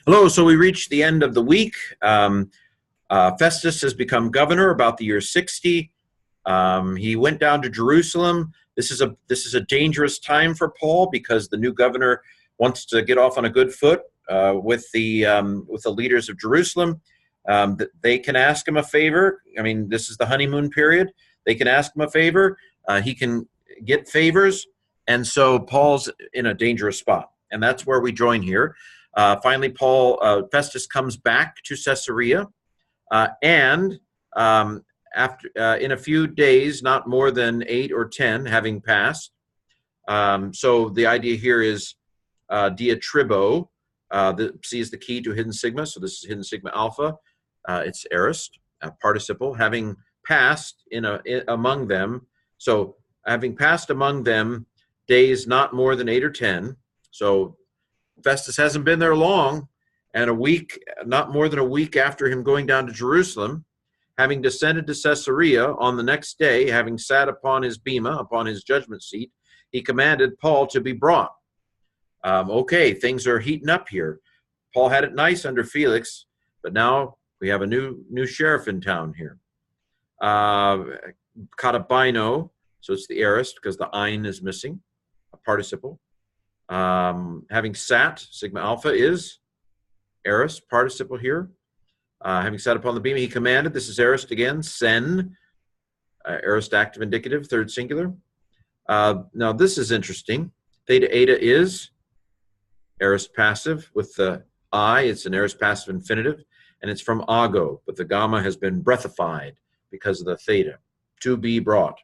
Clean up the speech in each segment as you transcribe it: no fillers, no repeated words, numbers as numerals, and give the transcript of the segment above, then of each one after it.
Hello. So we reached the end of the week. Festus has become governor about the year 60. He went down to Jerusalem. This is a dangerous time for Paul because the new governor wants to get off on a good foot with the leaders of Jerusalem. They can ask him a favor. I mean, this is the honeymoon period. They can ask him a favor. He can get favors, and so Paul's in a dangerous spot, and that's where we join here. Finally, Festus comes back to Caesarea, and after in a few days, not more than 8 or 10 having passed. So the idea here is diatribo. C is the key to hidden sigma, so this is hidden sigma alpha. It's aorist, participle, having passed among them. So having passed among them days not more than 8 or 10. So Festus hasn't been there long, and not more than a week after him going down to Jerusalem, having descended to Caesarea on the next day, having sat upon his bema, upon his judgment seat, he commanded Paul to be brought. Okay, things are heating up here. Paul had it nice under Felix, but now we have a new sheriff in town here. Katabino, so it's the aorist because the ein is missing, a participle. Having sat, sigma alpha is aorist, participle here. Having sat upon the bema, he commanded. This is aorist again, sen, aorist active indicative, third singular. Now this is interesting. Theta eta is aorist passive with the I. It's an aorist passive infinitive, and it's from ago, but the gamma has been breathified because of the theta. To be brought.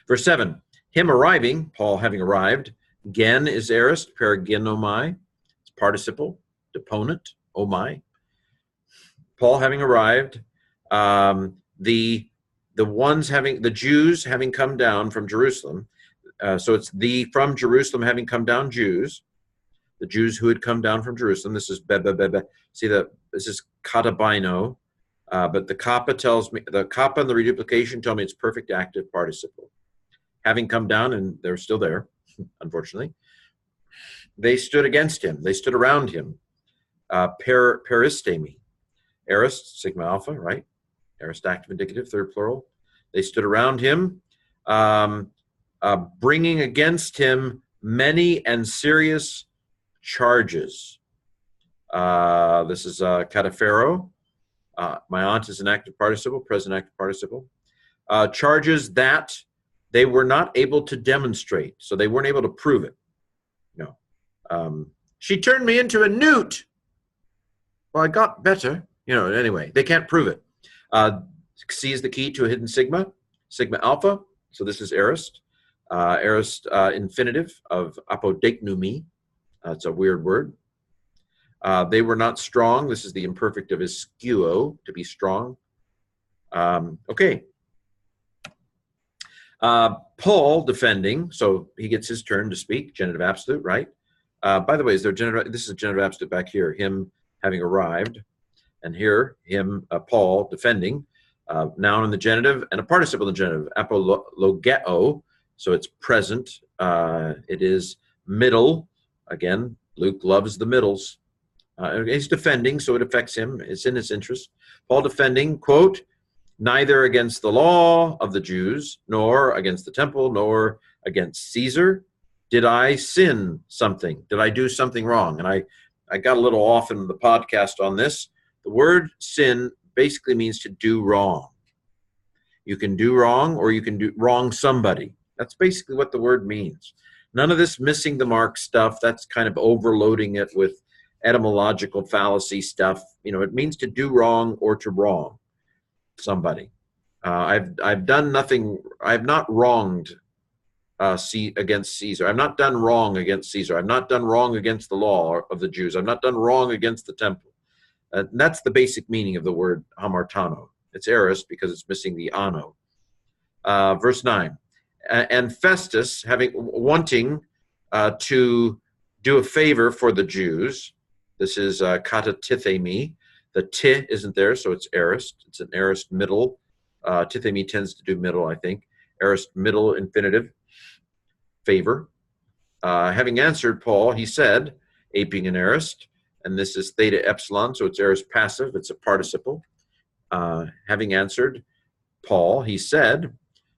Verse 7, him arriving, Paul having arrived. Gen is aorist, paragenomai. It's participle, deponent, omai. Paul having arrived, the Jews having come down from Jerusalem. So it's from Jerusalem having come down Jews, the Jews who had come down from Jerusalem. This is See this is katabino, but the kappa and the reduplication tell me it's perfect active participle. Having come down, and they're still there, unfortunately. They stood against him. They stood around him. Peristemi. Aorist, sigma alpha, right? Aorist active indicative, third plural. They stood around him, bringing against him many and serious charges. This is kataphero. My aunt is an active participle, present active participle. Charges that they were not able to demonstrate, so they weren't able to prove it. No. She turned me into a newt. Well, I got better. Anyway, they can't prove it. C is the key to a hidden sigma alpha. So this is aorist. Aorist infinitive of apodeiknumi. It's a weird word. They were not strong. This is the imperfect of iskuo, to be strong. Okay. Paul defending, so he gets his turn to speak, genitive absolute, right? By the way, this is a genitive absolute back here, him having arrived. And here, Paul, defending, noun in the genitive and a participle in the genitive, apologeo, so it's present. It is middle. Again, Luke loves the middles. He's defending, so it affects him. It's in his interest. Paul defending, quote, neither against the law of the Jews, nor against the temple, nor against Caesar, did I sin something. Did I do something wrong? And I got a little off in the podcast on this. The word sin basically means to do wrong. You can do wrong or you can do wrong somebody. That's basically what the word means. None of this missing the mark stuff, that's kind of overloading it with etymological fallacy stuff. It means to do wrong or to wrong somebody. I've done nothing. I've not wronged against Caesar. I've not done wrong against Caesar. I've not done wrong against the law of the Jews. I've not done wrong against the temple. That's the basic meaning of the word hamartano. It's aorist because it's missing the ano. Verse 9. And Festus, wanting to do a favor for the Jews, this is katatithemi. The ti isn't there, so it's aorist. It's an aorist middle. Tithemi tends to do middle, I think. Aorist middle infinitive, favor. Having answered Paul, he said, aping an aorist, and this is theta epsilon, so it's aorist passive. It's a participle. Having answered Paul, he said,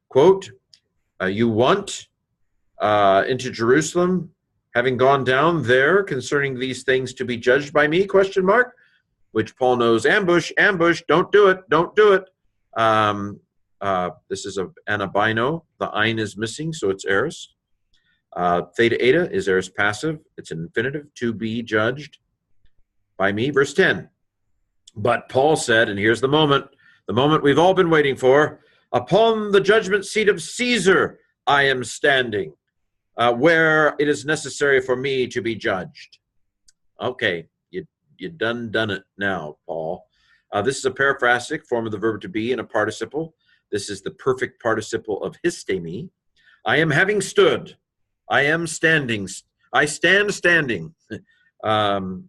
quote, you want into Jerusalem, having gone down there concerning these things to be judged by me, question mark, which Paul knows, ambush, ambush, don't do it, don't do it. This is an anabino. The ein is missing, so it's aorist. Theta eta is aorist passive. It's an infinitive, to be judged by me. Verse 10. But Paul said, and here's the moment we've all been waiting for, upon the judgment seat of Caesar I am standing, where it is necessary for me to be judged. Okay, you done it now, Paul. This is a paraphrastic form of the verb to be in a participle. This is the perfect participle of histemi. I am having stood. I am standing. I stand standing. I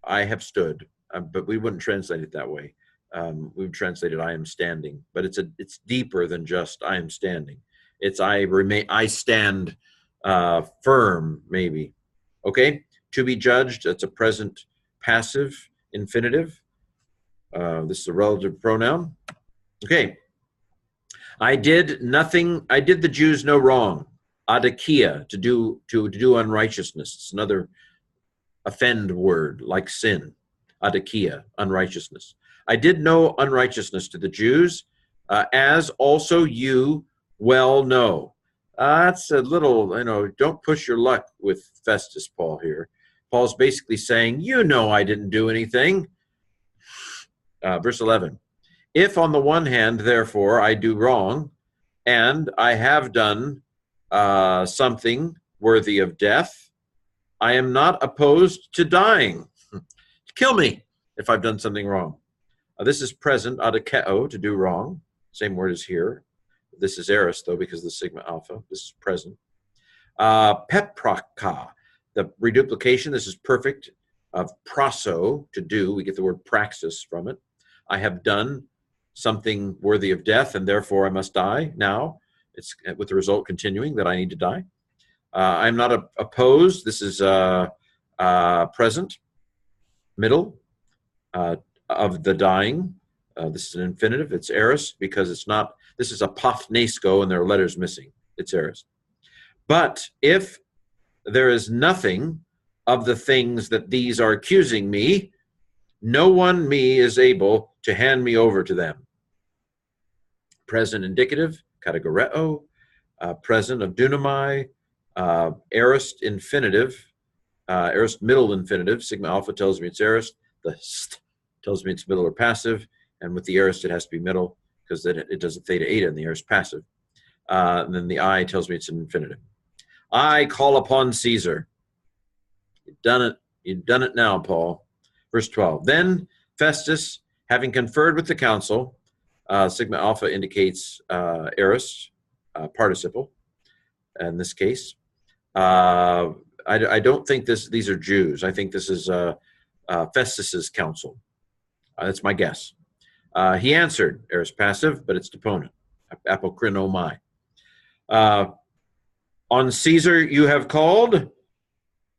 have stood, but we wouldn't translate it that way. We would translate it I am standing, but it's deeper than just I am standing. It's I stand firm, maybe. Okay, to be judged, that's a present passive infinitive. This is a relative pronoun. Okay. I did the Jews no wrong. Adakia, to do unrighteousness. It's another offend word, like sin. Adakia, unrighteousness. I did no unrighteousness to the Jews, as also you well know. That's a little, don't push your luck with Festus, Paul, here. Paul's basically saying, I didn't do anything. Verse 11. If on the one hand, therefore, I do wrong, and I have done something worthy of death, I am not opposed to dying. Kill me if I've done something wrong. This is present, adikeo, to do wrong. Same word as here. This is aorist, though, because of the sigma alpha. This is present. Pepraka, the reduplication. This is perfect of praso, to do. We get the word praxis from it. I have done something worthy of death, and therefore I must die now. It's with the result continuing that I need to die. I'm not opposed. This is present, middle of the dying. This is an infinitive. It's aorist because it's not. This is apophnesko, and there are letters missing. It's aorist. But if there is nothing of the things that these are accusing me, no one me is able to hand me over to them. Present indicative, kategoreo, present of dunamai, aorist infinitive, aorist middle infinitive. Sigma alpha tells me it's aorist. The st tells me it's middle or passive. And with the aorist, it has to be middle because then it does a theta eta in the aorist passive. And then the I tells me it's an infinitive. I call upon Caesar. You've done it. You've done it now, Paul. Verse 12. Then Festus, having conferred with the council, sigma alpha indicates aorist, participle in this case. I don't think these are Jews. I think this is Festus's council. That's my guess. He answered, aorist passive, but it's deponent, apokrinomai. On Caesar you have called,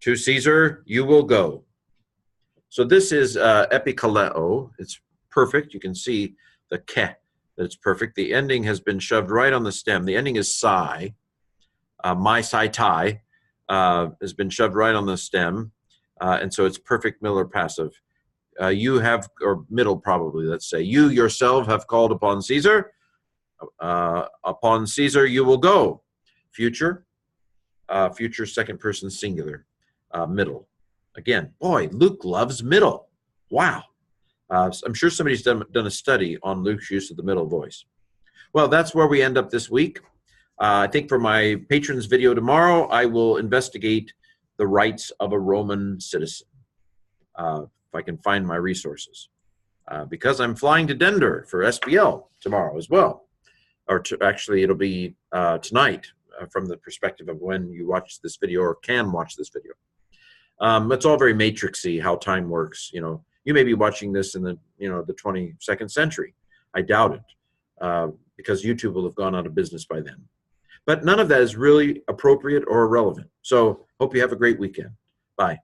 to Caesar you will go. So this is epikaleo. It's perfect. You can see the ke, that it's perfect. The ending has been shoved right on the stem. The ending is sai. My sai tai has been shoved right on the stem. And so it's perfect middle or passive. You have, or middle probably, let's say. You yourself have called upon Caesar. Upon Caesar you will go. Future. Future second person singular. Middle. Again, boy, Luke loves middle. Wow. I'm sure somebody's done a study on Luke's use of the middle voice. Well, that's where we end up this week. I think for my patrons video tomorrow, I will investigate the rights of a Roman citizen, if I can find my resources. Because I'm flying to Denver for SBL tomorrow as well. Or actually, it'll be tonight from the perspective of when you watch this video or can watch this video. It's all very matrixy how time works. You may be watching this in the the 22nd century. I doubt it, because YouTube will have gone out of business by then. But none of that is really appropriate or relevant. So hope you have a great weekend. Bye.